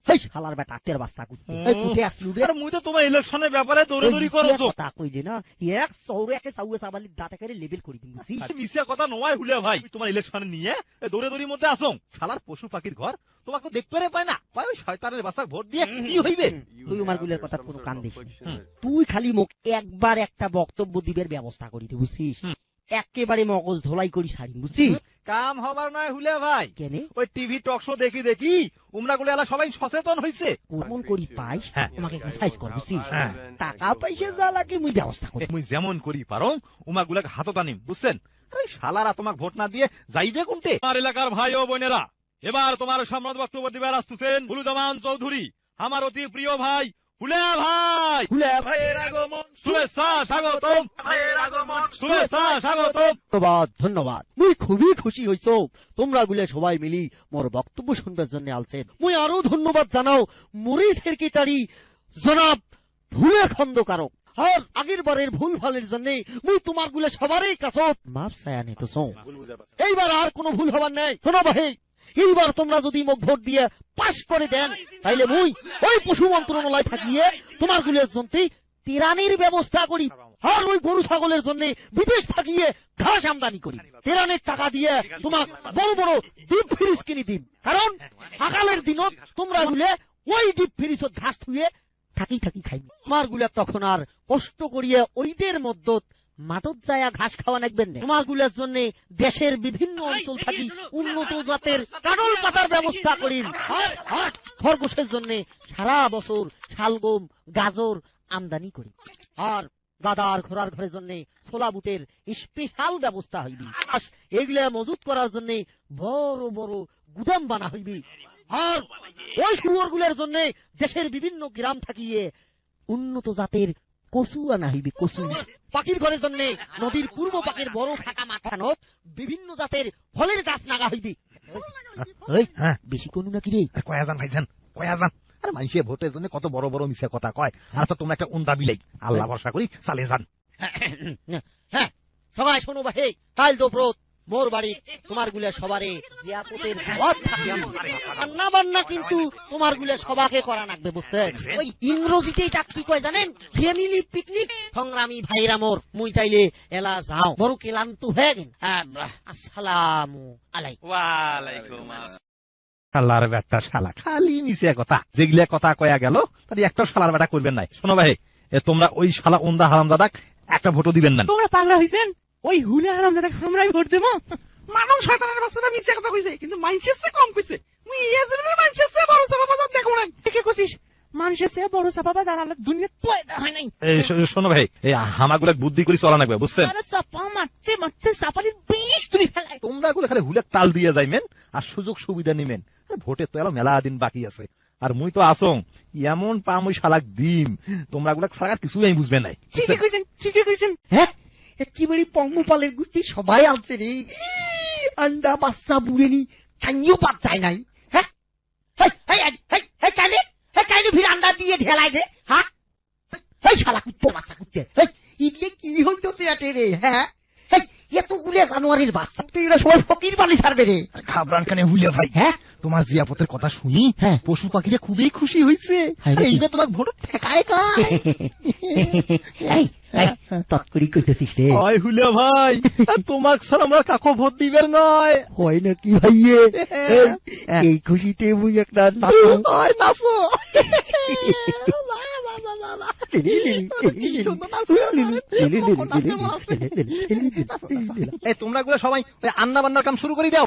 হেই শালার বেটা তের বাচ্চা কুত্তে এই কুটে আসলু রে আরে মুই তো তোমার ইলেকশনের ব্যাপারে দৌড়াদৌড়ি করছো কথা কই যে না এক সৌরে একে সাউয়ে সাবালি দাঁতে করে লেভেল করে দিম বুঝছি মিশা কথা নয় হুলিয়া ভাই তোমার ইলেকশনে নিয়ে দৌড়াদৌড়ির মধ্যে আসো শালার পশু পাখির ঘর তোমাকে দেখতে পায় না পায় ওই শয়তানের বাসা ভোট দিয়ে কি হইবে তুই আমার গুলের কথা কোনো কান দিস তুই খালি মোক একবার একটা বক্তব্য দিবের ব্যবস্থা করি তুই বুঝছিস একেবারে মগজ ধোলাই করি সারিম বুঝছিস কাম হবার নয় হুলিয়া ভাই কেনে ওই টিভি টক শো দেখি উমরা গুলো এলা সবাই সচেতন হইছে কেমন করি পাইস তোমাকে একটা সাইজ কর বুঝছিস হ্যাঁ। টাকা পয়সা যা লাগে মুই ব্যবস্থা করি মুই যেমন করি পারো উমা গুলাকে হাতত আনিম বুঝছেন এই শালারা তোমাকে ভোট না দিয়ে যাইবে কোনটে আমার এলাকার ভাই ও বোনেরা এবার তোমার সম্রাট বক্তব্য দিবার আসতেছেন হুলুজামান চৌধুরী আমার অতি প্রিয় ভাই হুলিয়া ভাই হুলিয়া ভাইয়ের আগমন শুভেচ্ছা স্বাগতম ভাইয়ের আগমন শুভেচ্ছা স্বাগতম ধন্যবাদ ধন্যবাদ মুই খুবই খুশি হইছো তোমরা গুলে সবাই মিলি মোর বক্তব্য শুনবার জন্য আলছেন মুই আরো ধন্যবাদ জানাও মুরি সেক্রেটারি জনাব ভুলে খন্দকারক আর আগের বারের ভুল ভালের জন্য মুই তোমার গুলে সবারই কাছত মাপ চায়া নিতেছ এইবার আর কোনো ভুল হবার নাই শোনো ভাই এইবার তোমরা যদি মোক ভোট দিয়ে পাশ করে দেন তাইলে মুই ওই পশু মন্ত্রণালয় থাকিয়ে তোমার গুলের জন্য তেরানির ব্যবস্থা করি আর ওই গরু ছাগলের জন্য বিদেশ থাকিয়ে ঘাস আমদানি করি তেরানের টাকা দিয়ে তোমাক বড় বড় ডিপ ফ্রিজ কিনে দিন কারণ সকালের দিনত তোমরা গুলে ওই ডিপ ফ্রিজত ঘাস থুয়ে থাকি থাকি খাইবি তোমার গুলা তখন আর কষ্ট করিয়ে ওইদের মধ্যত মাঠত যায়া ঘাস খাওয়া নাকবেন না তোমার গুলার জন্য দেশের বিভিন্ন অঞ্চল থাকি উন্নত জাতের কাডল পাতার ব্যবস্থা করি আর খরগোশের জন্য সারা বছর শালগম গাজর আমদানি করি আর গাদার ঘোড়ার ঘরের জন্য ছোলা বুটের স্পেশাল ব্যবস্থা হইবি এগুলা মজুত করার জন্য বড় বড় গুদাম বানা হইবি আর ওই শুয়োর গুলার জন্য দেশের বিভিন্ন গ্রাম থাকিয়ে উন্নত জাতের কচু আনা হইবি কচু পাখির ঘরের জন্য নদীর পূর্ব পাকের বড় ফাঁকা মাঠানত বিভিন্ন জাতের ফলের গাছ লাগা হইবি বেশি কোনো নাকি রে কয়াজান ভাইজান কয়াজান আরে মানুষের ভোটের জন্য কত বড় বড় মিশা কথা কয় আর তো তোমরা একটা উন্দা বিলাই আল্লাহ ভরসা করি চালে যান হ্যাঁ সবাই শোনো ভাই কাল দোপ্রত মোর বাড়ি তোমার গুলা সবারে জিয়াপতের দাওয়াত থাকে রান্না বান্না কিন্তু তোমার গুলা সবাকে করা লাগবে বুঝছেন ওই ইংরেজিতে এটা কি কয় জানেন ফ্যামিলি পিকনিক সংগ্রামী ভাইরা মোর মুই তাইলে এলা যাও বড় ক্লান্ত হয়ে গেন আসসালামু আলাইকুম ওয়ালাইকুম শালার বেটা শালা খালি মিশিয়া কথা যেগুলা কথা কয়া গেল তাই একটা শালার বেটা করবেন নাই শোনো ভাই তোমরা ওই শালা উন্দা হারামজাদাক একটা ভোটও দিবেন না তোমরা পাগলা হইছেন ওই হুলে হারামজাদা আমরাই ভোট দেবো মানব শয়তানের বাচ্চাটা মিছে কথা কইছে কিন্তু মানুষের চেয়ে কম কইছে মুই এই জীবনে মানুষের চেয়ে বড় চাপা বাজার দেখো নাই কে কইছিস মানুষের চেয়ে বড় চাপা বাজার আলাদা দুনিয়া পয়দা হয় নাই শোনো ভাই এই হামাগুলা বুদ্ধি করে চলা লাগবে বুঝছেন আরে চাপা মারতে মারতে চাপালির বিষ তুলি ফেলাই তোমরা গুলো খালি হুলে তাল দিয়ে যাইবেন আর সুযোগ সুবিধা নিবেন ভোটের তো এলো মেলা দিন বাকি আছে আর মুই তো আসং এমন পাম ওই শালাক দিম তোমরা গুলা সারা কিছুই আমি বুঝবে নাই ঠিকই কইছেন হ্যাঁ একেবারে পঙ্গপালের গুটি সবাই আনছে রে আন্ডা বাচ্চা বুড়েনি কাইও বাদ যায় নাই হ্যাঁ কাইলে ফির আন্ডা দিয়ে ঢেলাই দে হ্যাঁ এই শালা কুত্তো বাচ্চা কুত্তে ইডলে কি হইতো সেটে রে হ্যাঁ এত গুলে জানুয়ারির বাচ্চা তো এরা সবাই ফকির বালি ছাড়বে রে ঘাবরান কানে হুলিয়া ভাই হ্যাঁ তোমার জিয়াপতের কথা শুনি হ্যাঁ পশু পাখিরা খুবই খুশি হয়েছে এইটা তোমার ভোট ঠেকায় তৎকরি কইতেছিস রে হয় হুলিয়া ভাই তোমার ছাড়া আমরা কাকো ভোট দিবেন নয় হয় নাকি ভাইয়ে এই খুশিতে মুই একটা নাচো তোমরা গুলো সবাই রান্না বান্নার কাম শুরু করে দাও